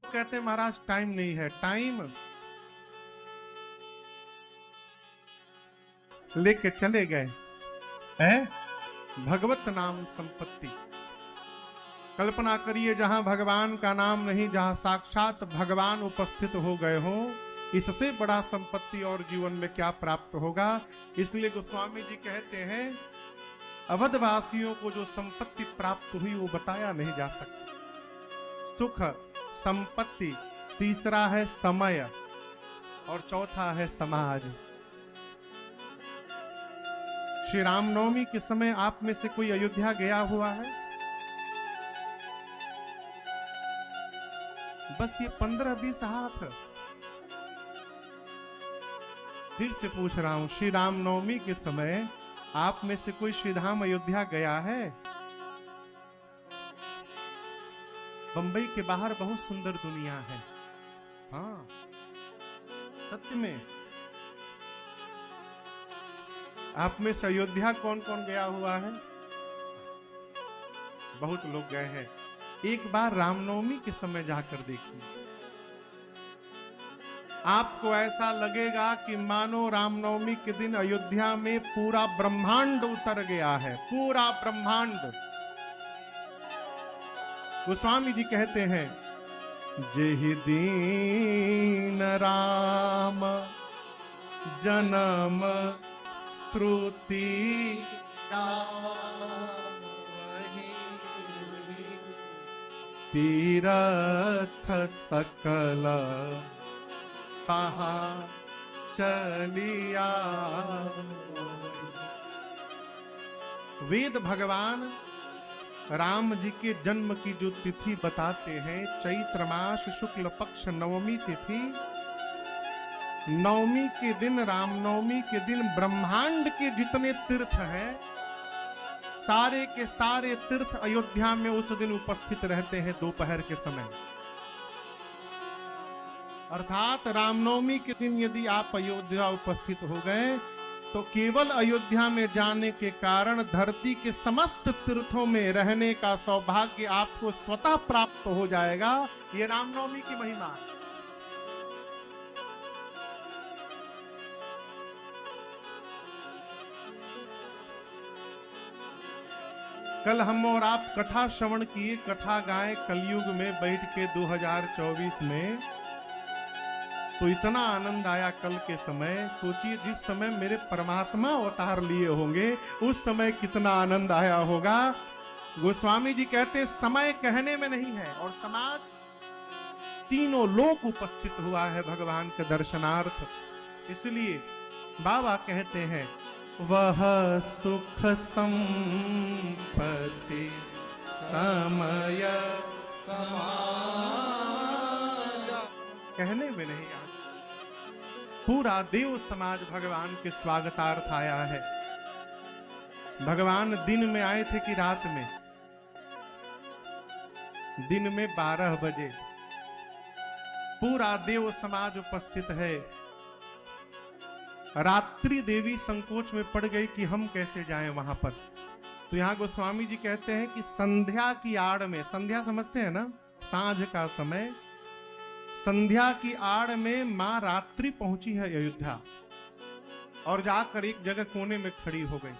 कहते हैं महाराज टाइम नहीं है। टाइम लेके चले गए हैं भगवत नाम संपत्ति। कल्पना करिए जहां भगवान का नाम नहीं, जहां साक्षात भगवान उपस्थित हो गए हो, इससे बड़ा संपत्ति और जीवन में क्या प्राप्त होगा। इसलिए गोस्वामी जी कहते हैं अवधवासियों को जो संपत्ति प्राप्त हुई वो बताया नहीं जा सकता। सुख, संपत्ति, तीसरा है समय और चौथा है समाज। श्री रामनवमी के समय आप में से कोई अयोध्या गया हुआ है? बस ये 15-20 हाथ। फिर से पूछ रहा हूं, श्री रामनवमी के समय आप में से कोई श्रीधाम अयोध्या गया है? बंबई के बाहर बहुत सुंदर दुनिया है। हाँ, सत्य में। आप में से अयोध्या कौन कौन गया हुआ है? बहुत लोग गए हैं। एक बार रामनवमी के समय जाकर देखिए, आपको ऐसा लगेगा कि मानो रामनवमी के दिन अयोध्या में पूरा ब्रह्मांड उतर गया है, पूरा ब्रह्मांड। गोस्वामी जी कहते हैं जेहि दीन राम जन्म श्रुति तीरथ सकल तहा चलिया। वेद भगवान राम जी के जन्म की जो तिथि बताते हैं, चैत्र मास शुक्ल पक्ष नवमी तिथि, नवमी के दिन, रामनवमी के दिन ब्रह्मांड के जितने तीर्थ हैं सारे के सारे तीर्थ अयोध्या में उस दिन उपस्थित रहते हैं दोपहर के समय। अर्थात रामनवमी के दिन यदि आप अयोध्या उपस्थित हो गए तो केवल अयोध्या में जाने के कारण धरती के समस्त तीर्थों में रहने का सौभाग्य आपको स्वतः प्राप्त हो जाएगा। ये रामनवमी की महिमा है। कल हम और आप कथा श्रवण किए, कथा गाए कलयुग में बैठ के 2024 में, तो इतना आनंद आया कल के समय। सोचिए जिस समय मेरे परमात्मा अवतार लिए होंगे उस समय कितना आनंद आया होगा। गोस्वामी जी कहते समय कहने में नहीं है और समाज, तीनों लोक उपस्थित हुआ है भगवान के दर्शनार्थ। इसलिए बाबा कहते हैं वह सुख संपत्ति समय समाज, कहने में नहीं आता। पूरा देव समाज भगवान के स्वागतार्थ आया है। भगवान दिन में आए थे कि रात में? दिन में 12 बजे पूरा देव समाज उपस्थित है। रात्रि देवी संकोच में पड़ गई कि हम कैसे जाएं वहां पर। तो यहां गोस्वामी जी कहते हैं कि संध्या की आड़ में, संध्या समझते हैं ना, सांझ का समय, संध्या की आड़ में मां रात्रि पहुंची है अयोध्या और जाकर एक जगह कोने में खड़ी हो गई।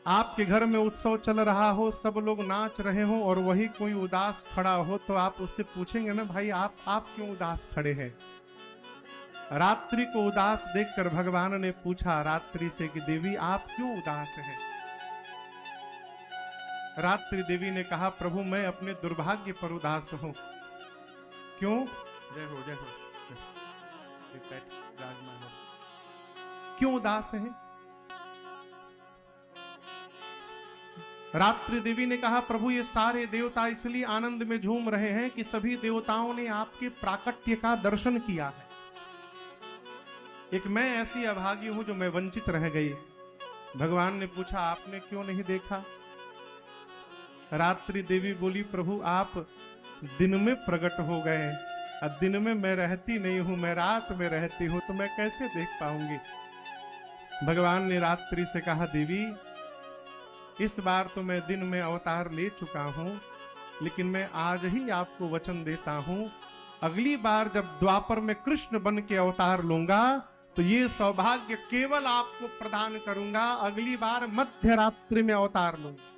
आपके घर में उत्सव चल रहा हो, सब लोग नाच रहे हो और वही कोई उदास खड़ा हो तो आप उससे पूछेंगे ना, भाई आप क्यों उदास खड़े हैं? रात्रि को उदास देखकर भगवान ने पूछा रात्रि से कि देवी आप क्यों उदास हैं? रात्रि देवी ने कहा प्रभु मैं अपने दुर्भाग्य पर उदास हूं। क्यों? जय हो जय हो, क्यों उदास है? रात्रि देवी ने कहा प्रभु ये सारे देवता इसलिए आनंद में झूम रहे हैं कि सभी देवताओं ने आपके प्राकट्य का दर्शन किया है। एक मैं ऐसी अभागी हूं जो मैं वंचित रह गई। भगवान ने पूछा आपने क्यों नहीं देखा? रात्रि देवी बोली प्रभु आप दिन में प्रकट हो गए, अब दिन में मैं रहती नहीं हूं, मैं रात में रहती हूं, तो मैं कैसे देख पाऊंगी? भगवान ने रात्रि से कहा देवी इस बार तो मैं दिन में अवतार ले चुका हूं, लेकिन मैं आज ही आपको वचन देता हूं, अगली बार जब द्वापर में कृष्ण बन के अवतार लूंगा तो ये सौभाग्य केवल आपको प्रदान करूंगा, अगली बार मध्य रात्रि में अवतार लूंगा।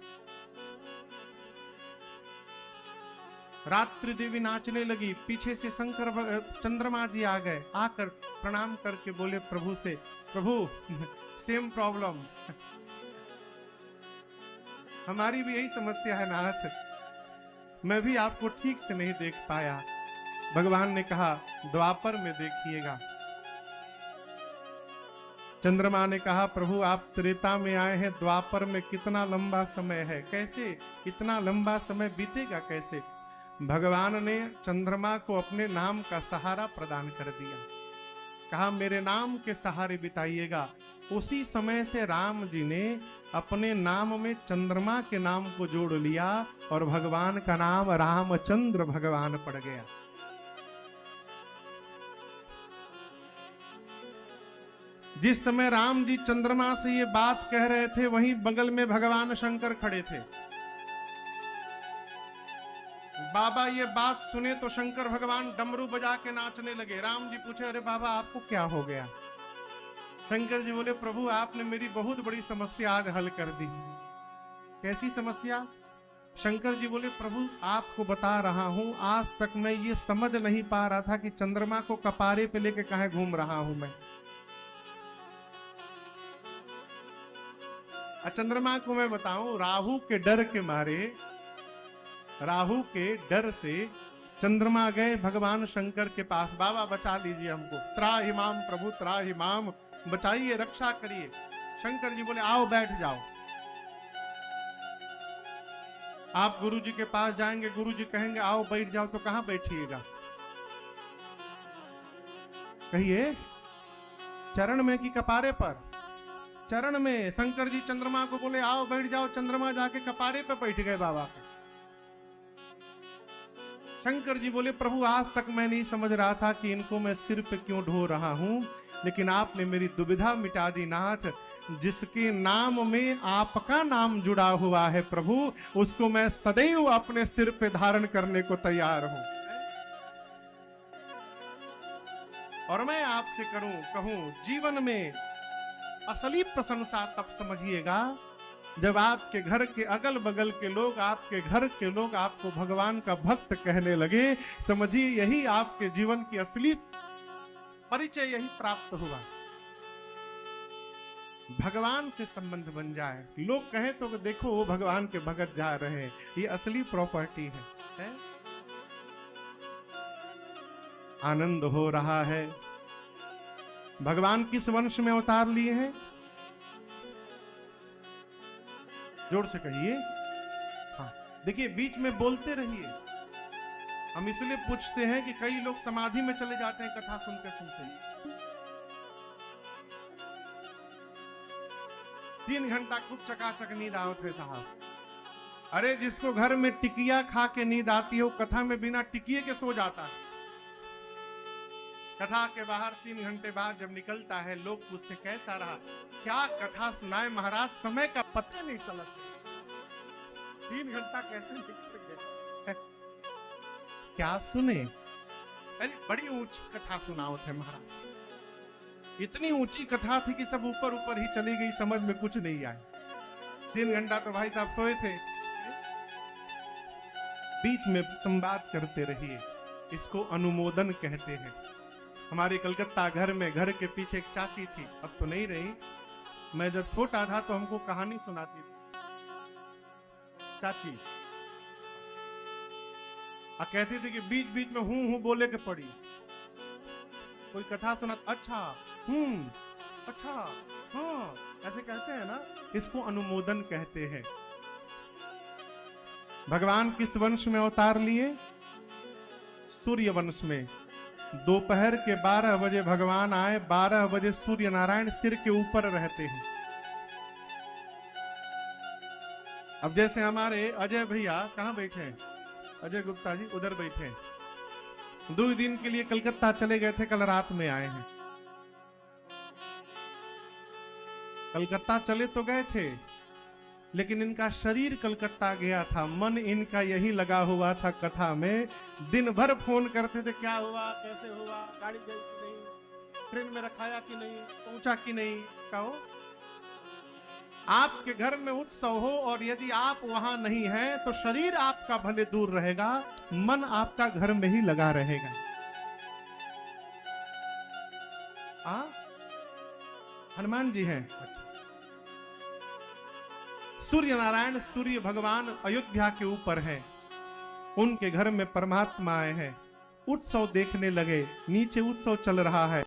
रात्रि देवी नाचने लगी, पीछे से शंकर चंद्रमा जी आ गए, आकर प्रणाम करके बोले प्रभु से, प्रभु सेम प्रॉब्लम, हमारी भी यही समस्या है नाथ, मैं भी आपको ठीक से नहीं देख पाया। भगवान ने कहा द्वापर में देखिएगा। चंद्रमा ने कहा प्रभु आप त्रेता में आए हैं, द्वापर में कितना लंबा समय है, कैसे इतना लंबा समय बीतेगा कैसे? भगवान ने चंद्रमा को अपने नाम का सहारा प्रदान कर दिया, कहा मेरे नाम के सहारे बिताइएगा। उसी समय से राम जी ने अपने नाम में चंद्रमा के नाम को जोड़ लिया और भगवान का नाम रामचंद्र भगवान पड़ गया। जिस समय राम जी चंद्रमा से ये बात कह रहे थे, वहीं बगल में भगवान शंकर खड़े थे। बाबा ये बात सुने तो शंकर भगवान डमरू बजा के नाचने लगे। राम जी पूछे अरे बाबा आपको क्या हो गया? शंकर जी बोले प्रभु आपने मेरी बहुत बड़ी समस्या आज हल कर दी। कैसी समस्या? शंकर जी बोले प्रभु आपको बता रहा हूं, आज तक मैं ये समझ नहीं पा रहा था कि चंद्रमा को कपारे पे लेके कहां घूम रहा हूं मैं। चंद्रमा को मैं बताऊं, राहु के डर के मारे, राहु के डर से चंद्रमा गए भगवान शंकर के पास, बाबा बचा लीजिए हमको, त्राहि माम प्रभु त्राहि माम, बचाइए रक्षा करिए। शंकर जी बोले आओ बैठ जाओ। आप गुरु जी के पास जाएंगे, गुरु जी कहेंगे आओ बैठ जाओ, तो कहां बैठिएगा? कहिए चरण में कि कपारे पर? चरण में। शंकर जी चंद्रमा को बोले आओ बैठ जाओ, चंद्रमा जाके कपारे पे बैठ गए बाबा पे। शंकर जी बोले प्रभु आज तक मैं नहीं समझ रहा था कि इनको मैं सिर पे क्यों ढो रहा हूं, लेकिन आपने मेरी दुविधा मिटा दी नाथ। जिसके नाम में आपका नाम जुड़ा हुआ है प्रभु, उसको मैं सदैव अपने सिर पे धारण करने को तैयार हूं। और मैं आपसे कहूं जीवन में असली प्रशंसा तब समझिएगा जब आपके घर के अगल बगल के लोग, आपके घर के लोग आपको भगवान का भक्त कहने लगे। समझिए यही आपके जीवन की असली परिचय यही प्राप्त हुआ। भगवान से संबंध बन जाए, लोग कहें तो देखो वो भगवान के भगत जा रहे हैं, ये असली प्रॉपर्टी है? आनंद हो रहा है। भगवान किस वंश में अवतार लिए हैं? जोर से कहिए। हाँ देखिए बीच में बोलते रहिए। हम इसलिए पूछते हैं कि कई लोग समाधि में चले जाते हैं कथा सुनते सुनते। 3 घंटा खूब चकाचक नींद आवत है साहब। अरे जिसको घर में टिकिया खा के नींद आती हो, कथा में बिना टिकिए के सो जाता है। कथा के बाहर 3 घंटे बाद जब निकलता है, लोग पूछते कैसा रहा? क्या कथा सुनाए महाराज, समय का पता नहीं चला। 3 घंटा कैसे निकल गए? क्या सुने? अरे बड़ी ऊंची कथा सुनाओ थे महाराज, इतनी ऊंची कथा थी कि सब ऊपर ऊपर ही चली गई, समझ में कुछ नहीं आया। 3 घंटा तो भाई साहब सोए थे। बीच में संवाद करते रहिए, इसको अनुमोदन कहते हैं। हमारे कलकत्ता घर में, घर के पीछे एक चाची थी, अब तो नहीं रही। मैं जब छोटा था तो हमको कहानी सुनाती थी चाची, और कहती थी कि बीच बीच में हूं बोले के पड़ी। कोई कथा सुना, अच्छा अच्छा हाँ, ऐसे कहते हैं ना, इसको अनुमोदन कहते हैं। भगवान किस वंश में अवतार लिए? सूर्य वंश में। दोपहर के 12 बजे भगवान आए, 12 बजे सूर्य नारायण सिर के ऊपर रहते हैं। अब जैसे हमारे अजय भैया कहाँ बैठे हैं? अजय गुप्ता जी उधर बैठे हैं। 2 दिन के लिए कलकत्ता चले गए थे, कल रात में आए हैं। कलकत्ता चले तो गए थे, लेकिन इनका शरीर कलकत्ता गया था, मन इनका यही लगा हुआ था कथा में। दिन भर फोन करते थे, क्या हुआ, कैसे हुआ, गाड़ी गई कि नहीं, ट्रेन में रखाया कि नहीं, पहुंचा कि नहीं। कहो आपके घर में उत्सव हो और यदि आप वहां नहीं हैं तो शरीर आपका भले दूर रहेगा, मन आपका घर में ही लगा रहेगा। हनुमान जी हैं। अच्छा, सूर्य नारायण, सूर्य भगवान अयोध्या के ऊपर हैं, उनके घर में परमात्मा आए हैं। उत्सव देखने लगे, नीचे उत्सव चल रहा है।